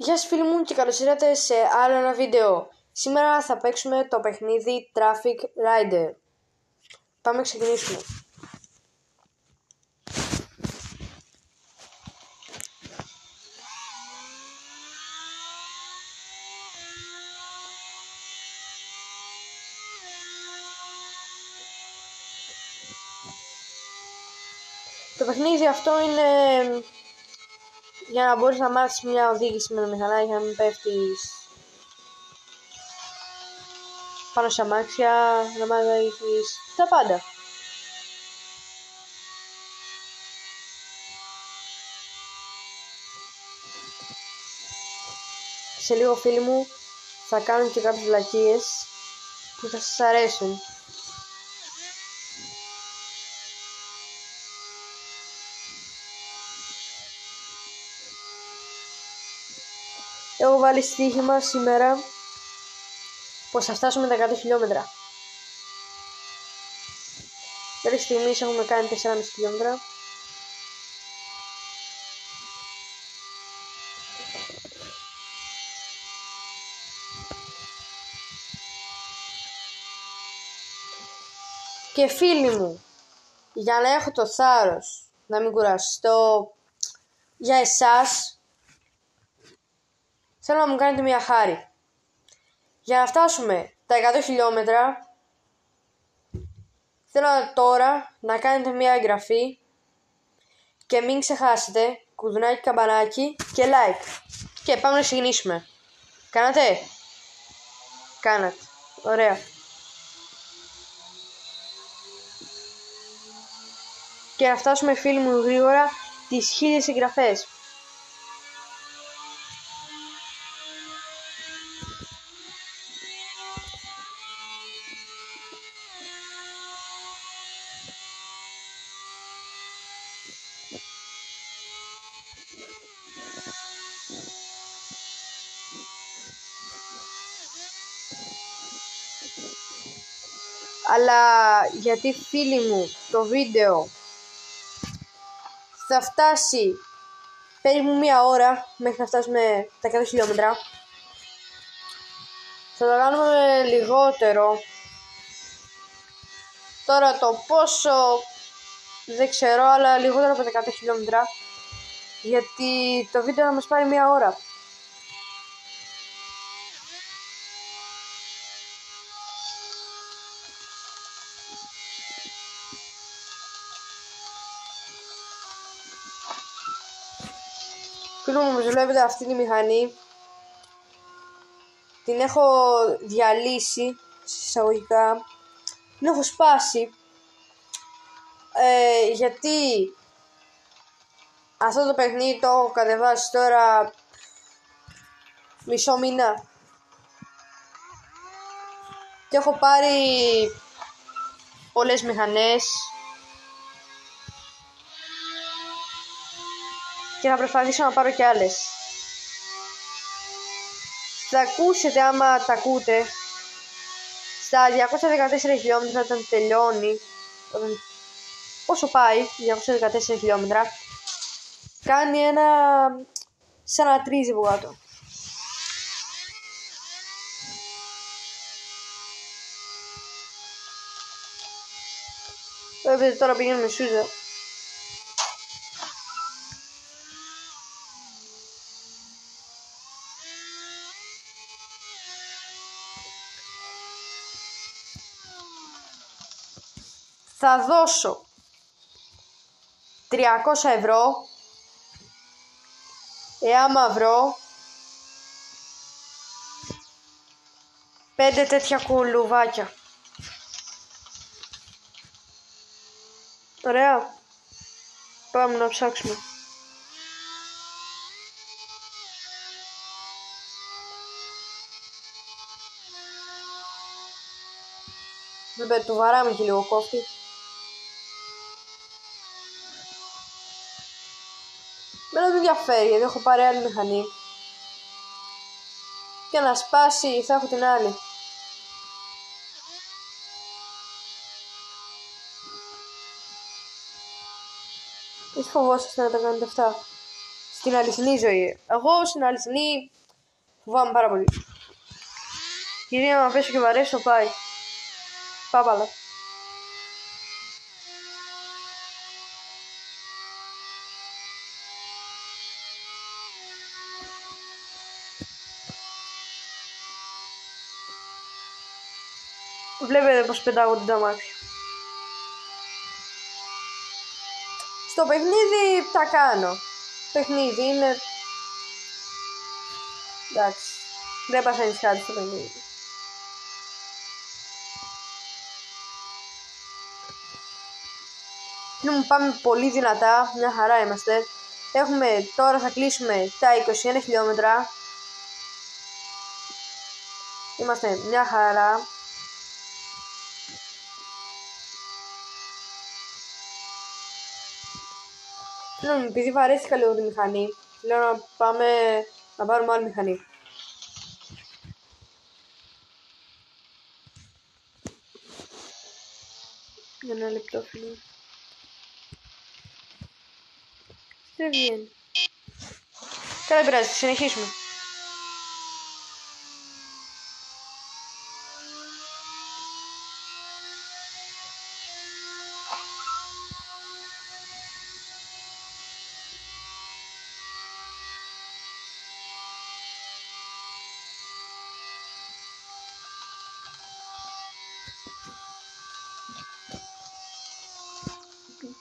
Γεια σας φίλοι μου και καλώς ήρθατε σε άλλο ένα βίντεο. Σήμερα θα παίξουμε το παιχνίδι Traffic Rider. Πάμε να ξεκινήσουμε. Το παιχνίδι αυτό είναι για να μπορείς να μάθεις μια οδήγηση με το μηχανάκι, για να μην πέφτεις πάνω σε αμάξια, να μάθεις τα πάντα. Σε λίγο φίλοι μου θα κάνουν και κάποιες βλακίες που θα σας αρέσουν. Έχω βάλει στοίχημα σήμερα πως θα φτάσουμε τα 100 χιλιόμετρα. Μέχρι στιγμής έχουμε κάνει 4,5 χιλιόμετρα. Και φίλοι μου, για να έχω το θάρρος να μην κουραστώ για εσάς, θέλω να μου κάνετε μια χάρη. Για να φτάσουμε τα 100 χιλιόμετρα, θέλω τώρα να κάνετε μια εγγραφή και μην ξεχάσετε κουδουνάκι, καμπανάκι και like. Και πάμε να ξεκινήσουμε. Κάνατε? Κάνατε. Ωραία. Και να φτάσουμε φίλοι μου γρήγορα τις 1000 εγγραφές. Αλλά γιατί φίλοι μου το βίντεο θα φτάσει περίπου μία ώρα μέχρι να φτάσουμε τα 100 χιλιόμετρα, θα το κάνουμε λιγότερο. Τώρα το πόσο δεν ξέρω, αλλά λιγότερο από τα 100 χιλιόμετρα, γιατί το βίντεο θα μας πάρει μία ώρα. Φίλοι μου, όπως βλέπετε αυτή τη μηχανή την έχω διαλύσει, εισαγωγικά, την έχω σπάσει, γιατί αυτό το παιχνίδι το έχω κατεβάσει τώρα μισό μήνα και έχω πάρει πολλές μηχανές και θα προσπαθήσω να πάρω και άλλες. Θα ακούσετε, άμα τα ακούτε, στα 214 χιλιόμετρα όταν τελειώνει, όσο πάει 214 χιλιόμετρα, κάνει ένα σαν να τρίζει από κάτω. Βλέπετε τώρα πηγαίνουμε σούζα. Θα δώσω 300 ευρώ εάν βρω 5 τέτοια κουλουβάκια. Ωραία. Πάμε να ψάξουμε. Βέβαια του βαράμε και λίγο κόφτη. Μένα δεν ενδιαφέρει, γιατί έχω πάρει άλλη μηχανή και να σπάσει θα έχω την άλλη. Γιατί φοβόσαστε να τα κάνετε αυτά? στην αληθινή ζωή. Εγώ στην αληθινή φοβάμαι πάρα πολύ. Γιατί να πέσω και βαρέσω πάει. Πάπαλα. Βλέπετε πως πετάγονται τα μάτια. Στο παιχνίδι τα κάνω. Το παιχνίδι είναι... εντάξει. Δεν παθαίνεις κάτι στο παιχνίδι. Πάμε πολύ δυνατά. Μια χαρά είμαστε. Τώρα θα κλείσουμε τα 21 χιλιόμετρα. Είμαστε μια χαρά. Επειδή βαρέθηκα λίγο τη μηχανή, λέω να πάμε να πάρουμε άλλη μηχανή. Ένα λεπτό, φίλε. Δεν βγαίνει. Καλά, πειράζει, συνεχίσουμε.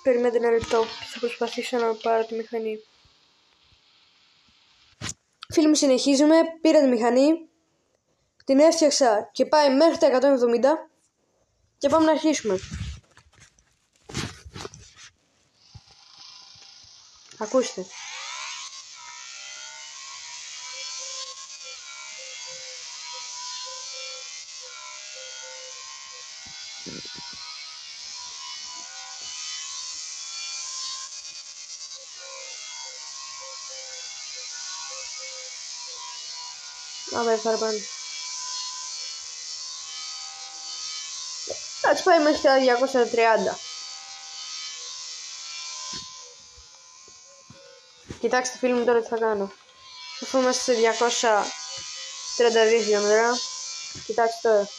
Περιμένετε ένα λεπτό, θα προσπαθήσω να πάρω τη μηχανή. Φίλοι μου, συνεχίζουμε, πήρα τη μηχανή, την έφτιαξα και πάει μέχρι τα 170 και πάμε να αρχίσουμε. Ακούστε. Πάμε παραπάνω. Εντάξει, πάει μέχρι τα 230. Κοιτάξτε, φίλοι μου, τώρα τι θα κάνω. Αφού είμαστε σε 232 χιλιόμετρα. Κοιτάξτε τώρα.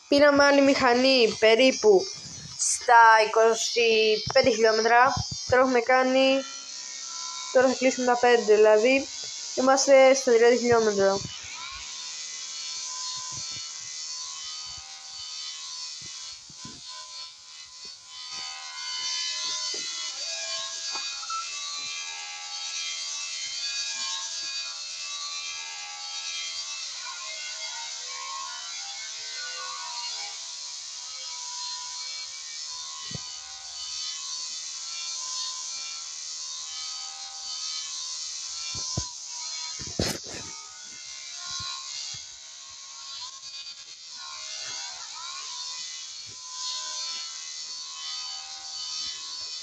Πήραμε άλλη μηχανή περίπου στα 25 χιλιόμετρα. Τώρα θα κλείσουμε τα 5, δηλαδή είμαστε στα 30 χιλιόμετρα.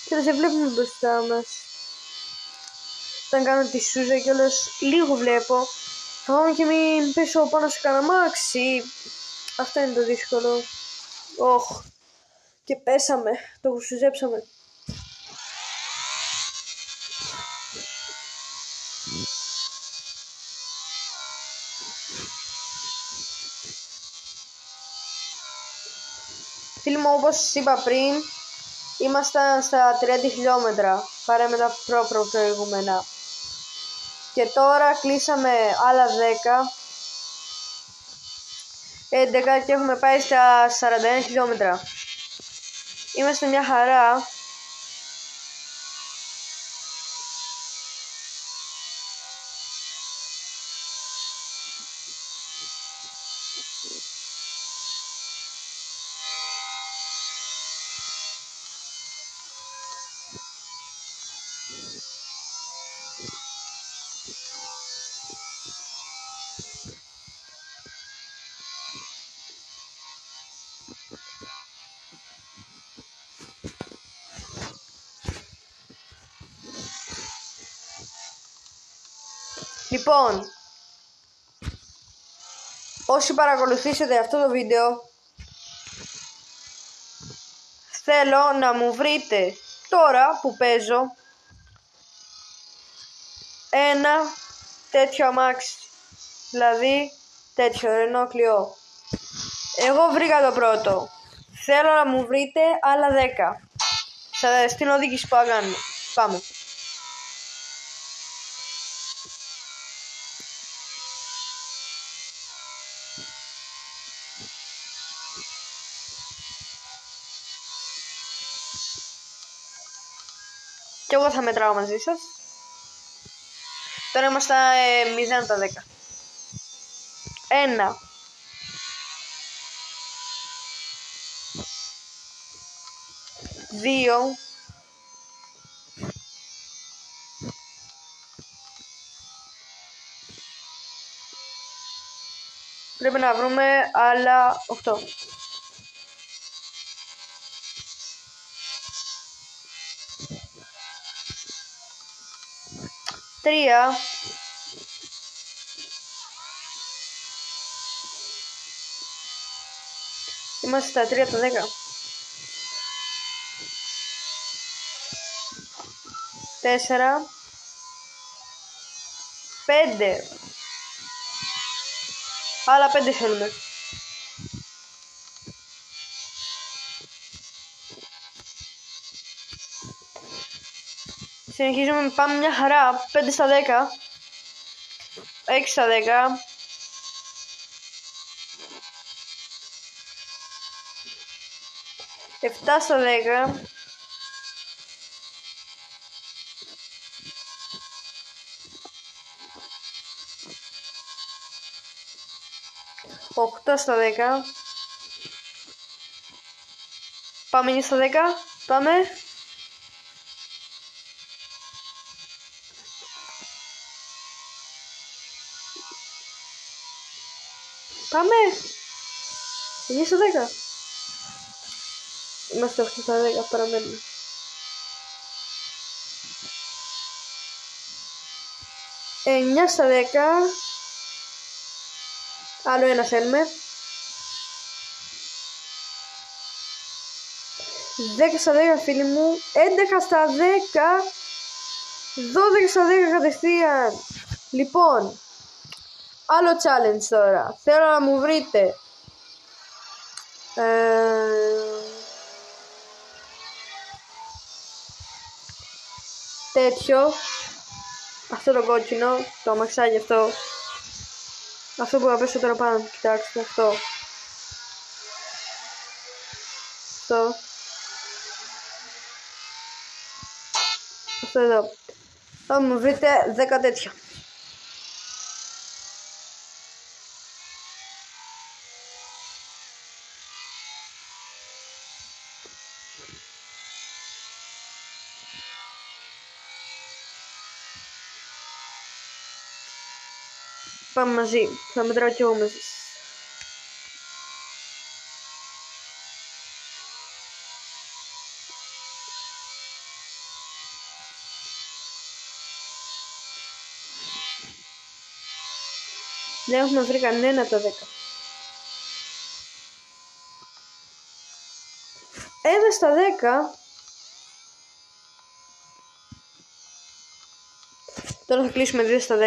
Και δεν βλέπουμε μπροστά μας. Όταν κάνω τη σούζα κιόλας λίγο βλέπω. Φοβάμαι και μην πέσω πάνω σε κανένα αμάξι. Αυτό είναι το δύσκολο. Οχ. Και πέσαμε. Το γουσουζέψαμε. Φίλοι μου, όπως σας είπα πριν, ήμασταν στα 30 χιλιόμετρα παρά με τα προηγούμενα. Και τώρα κλείσαμε άλλα 11 και έχουμε πάει στα 41 χιλιόμετρα. Είμαστε μια χαρά. Λοιπόν, όσοι παρακολουθήσετε αυτό το βίντεο, θέλω να μου βρείτε τώρα που παίζω ένα τέτοιο αμάξι, δηλαδή τέτοιο Renault Clio. Εγώ βρήκα το πρώτο, θέλω να μου βρείτε άλλα 10 στην οδήγηση που θα κάνουμε. Πάμε. Και εγώ θα μετράω μαζί σας. Τώρα είμαστε 0 από τα 10. 1. 2. 3. Να βρούμε άλλα 8. 3. Είμαστε στα 3 από τα 10. 4. 5. Άλλα 5 θέλουμε. Συνεχίζουμε, πάμε μια χαρά. 5 στα 10. 6 στα 10. 7 στα 10. 8 στα 10. Πάμε 9 στα 10. Πάμε. Πάμε. 9 στα 10. Είμαστε 8 στα 10. Παραμένουμε. 9 στα 10. Άλλο ένα θέλουμε. 10 στα 10 φίλοι μου. 11 στα 10. 12 στα 10 κατευθείαν. Λοιπόν, άλλο challenge τώρα. Θέλω να μου βρείτε τέτοιο. Αυτό το κόκκινο. Το αμαξάκι αυτό. Αυτό που θα πέσω τώρα πάνω. Κοιτάξτε αυτό. Αυτό. Αυτό εδώ. Θα μου βρείτε 10 τέτοια. Πάμε μαζί. Θα μετράω κι εγώ μαζί. Δεν έχουμε βρει κανένα από τα 10. 1 στα 10. Τώρα θα κλείσουμε 2 στα 10.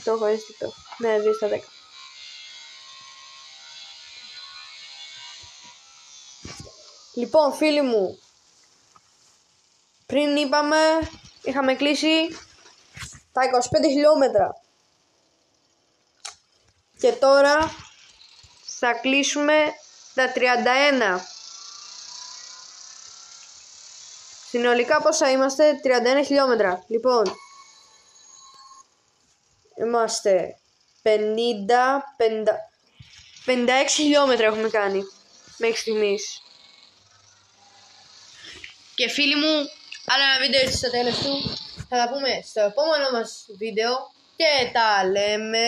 Το έχω αίσθητο. Ναι, 2 στα 10. Λοιπόν, φίλοι μου, πριν είχαμε κλείσει τα 25 χιλιόμετρα. Και τώρα θα κλείσουμε τα 31. Συνολικά πόσα είμαστε? 31 χιλιόμετρα. Λοιπόν, είμαστε 56 χιλιόμετρα έχουμε κάνει μέχρι στιγμής. Και φίλοι μου, άλλο ένα βίντεο έτσι στο τέλος του. Θα τα πούμε στο επόμενο μας βίντεο και τα λέμε.